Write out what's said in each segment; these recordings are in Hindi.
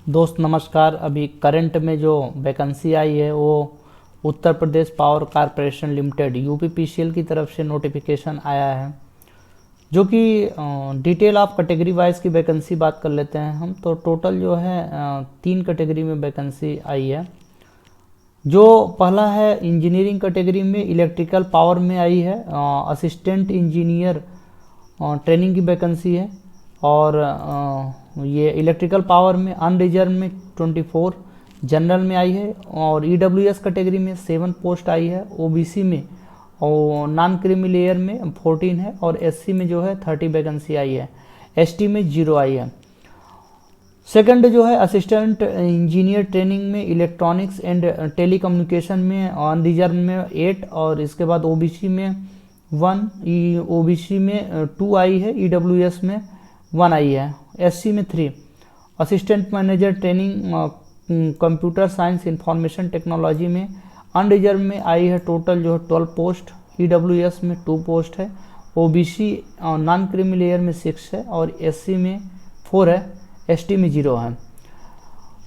दोस्त नमस्कार। अभी करंट में जो वैकेंसी आई है वो Uttar Pradesh power corporation limited UPPCL की तरफ से नोटिफिकेशन आया है, जो कि डिटेल ऑफ कैटेगरी वाइज की वैकेंसी बात कर लेते हैं हम। तो टोटल जो है 3 कैटेगरी में वैकेंसी आई है। जो पहला है इंजीनियरिंग कैटेगरी में इलेक्ट्रिकल पावर में आई है, असिस्टेंट इंजीनियर ट्रेनिंग की वैकेंसी है। और ये इलेक्ट्रिकल पावर में अनरिजर्व में 24, जनरल में आई है। और ईडब्ल्यूएस कैटेगरी में 7 पोस्ट आई है, ओबीसी में और नॉन क्रीमी लेयर में 14 है, और एससी में जो है 30 वैकेंसी आई है, एसटी में 0 आई है। सेकंड जो है असिस्टेंट इंजीनियर ट्रेनिंग में इलेक्ट्रॉनिक्स एंड टेलीकम्युनिकेशन में अनरिजर्व में 8, और इसके बाद ओबीसी में 1, ओबीसी में 2 आई है, ईडब्ल्यूएस में 1 आई है, एससी में 3। Assistant manager training computer science information technology में अनरिजर्व में आई है, टोटल जो है 12 पोस्ट, ईडब्ल्यूएस में 2 पोस्ट है, ओबीसी नॉन क्रीमी लेयर में 6 है, और एससी में 4 है, एसटी में 0 है।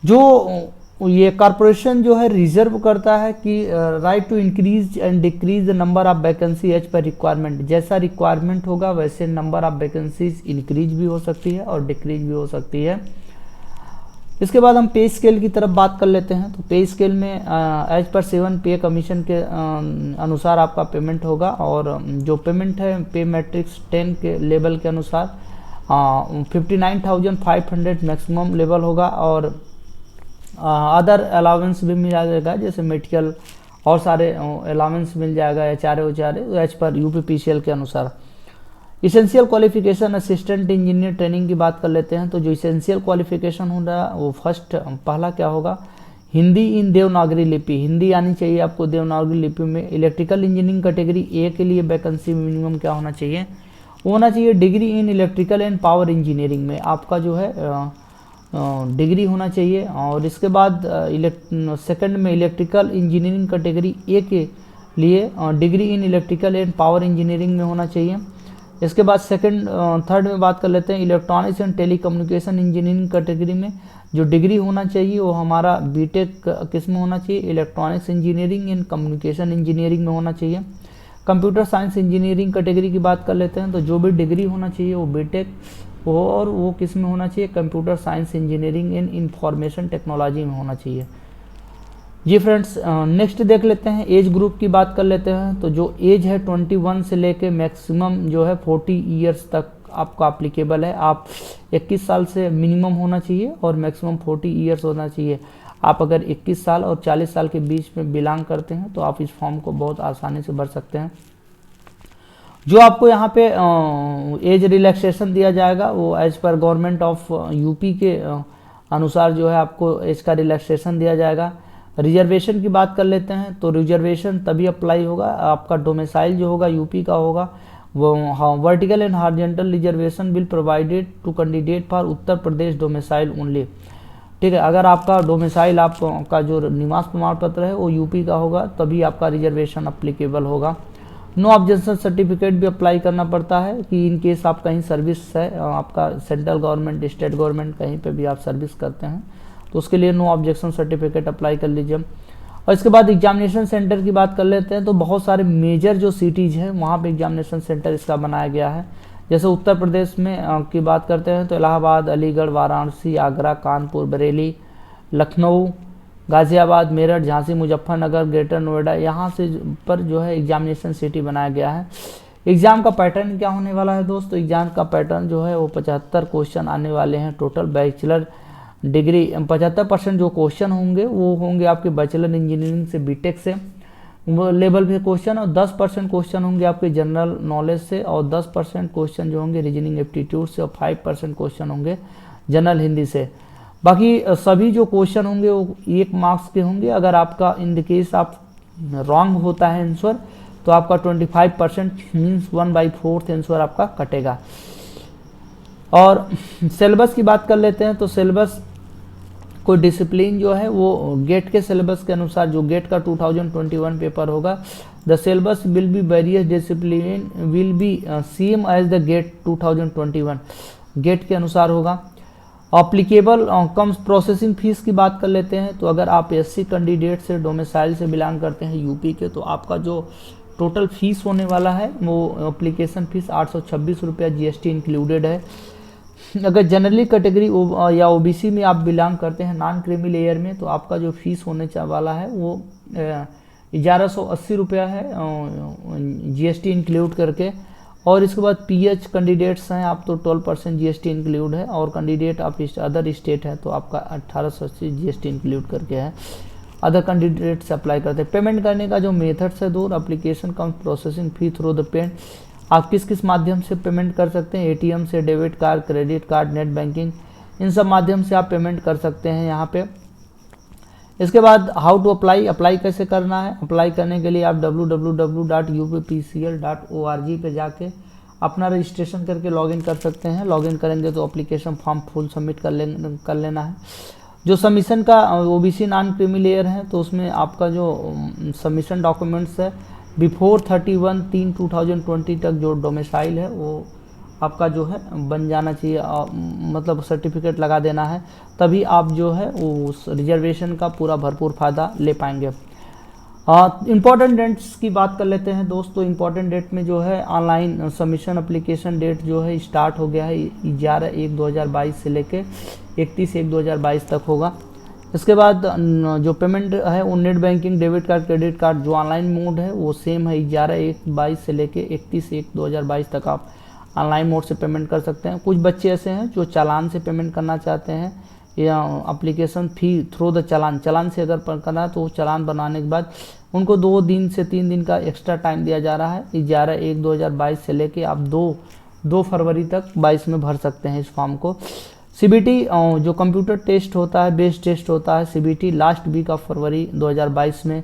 जो ये कॉरपोरेशन जो है रिजर्व करता है कि right to increase and decrease the number of vacancy as per requirement. जैसा रिक्वायरमेंट होगा वैसे नंबर ऑफ वैकेंसीज इंक्रीज भी हो सकती है और डिक्रीज भी हो सकती है। इसके बाद हम पे स्केल की तरफ बात कर लेते हैं। तो पे स्केल में एज पर 7 पे कमीशन के अनुसार आपका पेमेंट होगा, और जो पेमेंट है पे मैट्रिक्स 10 के लेवल के अनुसार 59,500 मैक्सिमम लेवल होगा। और अदर अलाउंस भी मिला जाएगा, जैसे मेडिकल और सारे अलाउंस मिल जाएगा, एचआरए एज पर यूपीपीसीएल के अनुसार। Essential qualification assistant engineer training की बात कर लेते हैं। तो जो इसेंशियल क्वालिफिकेशन होगा वो पहला क्या होगा, हिंदी इन देवनागरी लिपि, हिंदी आनी चाहिए आपको देवनागरी लिपि में। इलेक्ट्रिकल इंजीनियरिंग कैटेगरी ए के लिए वैकेंसी मिनिमम क्या होना चाहिए, वो होना चाहिए degree in electrical and power engineering में आपका जो है डिग्री होना चाहिए। और इसके बाद सेकंड में इलेक्ट्रिकल इंजीनियरिंग कैटेगरी ए के लिए degree in electrical and power engineering में होना चाहिए। इसके बाद थर्ड में बात कर लेते हैं electronics and telecommunication engineering category में जो डिग्री होना चाहिए वो हमारा बीटेक किस में होना चाहिए, electronics engineering and communication engineering में होना चाहिए। कंप्यूटर साइंस इंजीनियरिंग कैटेगरी की बात कर लेते हैं। तो जो भी डिग्री होना चाहिए वो बीटेक हो, और वो किस में होना चाहिए, computer science engineering and information technology में होना चाहिए। जी फ्रेंड्स, नेक्स्ट देख लेते हैं एज ग्रुप की बात कर लेते हैं। तो जो एज है 21 से लेके मैक्सिमम जो है 40 ईयर्स तक आपका अप्लीकेबल है। आप 21 साल से मिनिमम होना चाहिए और मैक्सिमम 40 ईयर्स होना चाहिए। आप अगर 21 साल और 40 साल के बीच में बिलोंग करते हैं तो आप इस फॉर्म को बहुत आसानी से भर सकते हैं। जो आपको यहाँ पे एज रिलैक्सेशन दिया जाएगा वो as per government of UP के अनुसार जो है आपको एज का रिलैक्सेशन दिया जाएगा। रिजर्वेशन की बात कर लेते हैं। तो रिजर्वेशन तभी अप्लाई होगा आपका डोमिसाइल जो होगा यूपी का होगा वो। हाँ, vertical and horizontal reservation will provided to candidate for Uttar Pradesh domicile only. ठीक है, अगर आपका डोमिसाइल आपका जो निवास प्रमाण पत्र है वो यूपी का होगा तभी आपका रिजर्वेशन अप्लीकेबल होगा। नो ऑब्जेक्शन सर्टिफिकेट भी अप्लाई करना पड़ता है कि इन केस आप कहीं सर्विस है, आपका सेंट्रल गवर्नमेंट स्टेट गवर्नमेंट कहीं पे भी आप सर्विस करते हैं तो उसके लिए नो ऑब्जेक्शन सर्टिफिकेट अप्लाई कर लीजिए। और इसके बाद एग्जामिनेशन सेंटर की बात कर लेते हैं। तो बहुत सारे मेजर जो सिटीज़ हैं वहाँ पे एग्जामिनेशन सेंटर इसका बनाया गया है। जैसे उत्तर प्रदेश में की बात करते हैं तो इलाहाबाद, अलीगढ़, वाराणसी, आगरा, कानपुर, बरेली, लखनऊ, गाज़ियाबाद, मेरठ, झांसी, मुजफ्फरनगर, ग्रेटर नोएडा, यहाँ से पर जो है एग्जामिनेशन सिटी बनाया गया है। एग्ज़ाम का पैटर्न क्या होने वाला है दोस्तों, एग्ज़ाम का पैटर्न जो है वो 75 क्वेश्चन आने वाले हैं टोटल। बैचलर डिग्री 75% जो क्वेश्चन होंगे वो होंगे आपके बैचलर इंजीनियरिंग से बीटेक से वो लेवल पे क्वेश्चन, और 10% क्वेश्चन होंगे आपके जनरल नॉलेज से, और 10% क्वेश्चन जो होंगे रीजनिंग एप्टीट्यूड से, और 5% क्वेश्चन होंगे जनरल हिंदी से। बाकी सभी जो क्वेश्चन होंगे वो 1 मार्क्स के होंगे। अगर आपका इन द केस आप रॉन्ग होता है आंसर तो आपका 25% मीन्स 1/4 आंसर आपका कटेगा। और सिलेबस की बात कर लेते हैं। तो सिलेबस कोई डिसिप्लिन जो है वो गेट के सिलेबस के अनुसार, जो गेट का 2021 पेपर होगा, the syllabus will be various discipline will be same as the GATE 2021, GATE के अनुसार होगा। अप्लीकेबल कम्स प्रोसेसिंग फ़ीस की बात कर लेते हैं। तो अगर आप एससी कैंडिडेट से डोमिसाइल से बिलोंग करते हैं यूपी के, तो आपका जो टोटल फीस होने वाला है वो एप्लीकेशन फ़ीस 826 रुपया जीएसटी इंक्लूडेड है। अगर जनरली कैटेगरी या ओबीसी में आप बिलोंग करते हैं नॉन क्रीमी लेयर में, तो आपका जो फीस होने वाला है वो 1180 रुपया है जीएसटी इंक्लूड करके। और इसके बाद पीएच कैंडिडेट्स हैं आप तो 12% जीएसटी इंक्लूड है, और कैंडिडेट आप अदर स्टेट है तो आपका 1880 जीएसटी इंक्लूड करके है। अदर कैंडिडेट से अप्लाई करते हैं। पेमेंट करने का जो मेथड्स है दो, application cum processing fee through the pen. आप किस किस माध्यम से पेमेंट कर सकते हैं, एटीएम से, debit card, credit card, net banking, इन सब माध्यम से आप पेमेंट कर सकते हैं यहाँ पे। इसके बाद हाउ टू अप्लाई कैसे करना है। अप्लाई करने के लिए आप www.uppcl.org पे जाके अपना रजिस्ट्रेशन करके लॉगिन कर सकते हैं। लॉगिन करेंगे तो एप्लीकेशन फॉर्म फुल सबमिट कर लेना है। जो सबमिशन का ओबीसी नॉन क्रीमी लेयर है तो उसमें आपका जो सबमिशन डॉक्यूमेंट्स है बिफोर 31/3/2020 तक जो डोमिसाइल है वो आपका जो है बन जाना चाहिए, मतलब सर्टिफिकेट लगा देना है, तभी आप जो है उस रिजर्वेशन का पूरा भरपूर फ़ायदा ले पाएंगे। इम्पॉर्टेंट डेट्स की बात कर लेते हैं दोस्तों। इम्पॉर्टेंट डेट में जो है ऑनलाइन सबमिशन एप्लीकेशन डेट जो है स्टार्ट हो गया है 11/1/2022 से लेके 31/1/2022 तक होगा। इसके बाद जो पेमेंट है वो net banking, debit card, credit card जो ऑनलाइन मोड है वो सेम है 11/1/22 से लेके 31/1/2022 तक आप ऑनलाइन मोड से पेमेंट कर सकते हैं। कुछ बच्चे ऐसे हैं जो चालान से पेमेंट करना चाहते हैं या एप्लीकेशन फ़ी थ्रू द चालान से अगर करना है तो चालान बनाने के बाद उनको 2 दिन से 3 दिन का एक्स्ट्रा टाइम दिया जा रहा है। 11/1/2022 से लेके आप 2 फरवरी तक 22 में भर सकते हैं इस फॉर्म को। सीबीटी जो कंप्यूटर टेस्ट होता है, बेस टेस्ट होता है, CBT last week of February 2022 में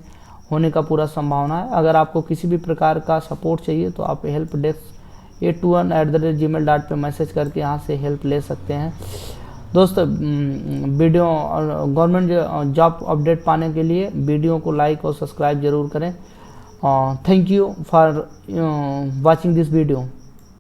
होने का पूरा संभावना है। अगर आपको किसी भी प्रकार का सपोर्ट चाहिए तो आप हेल्प डेस्क 821@gmail.com पे मैसेज करके यहाँ से हेल्प ले सकते हैं। दोस्तों वीडियो गवर्नमेंट जॉब अपडेट पाने के लिए वीडियो को लाइक और सब्सक्राइब जरूर करें। Thank you for watching this video.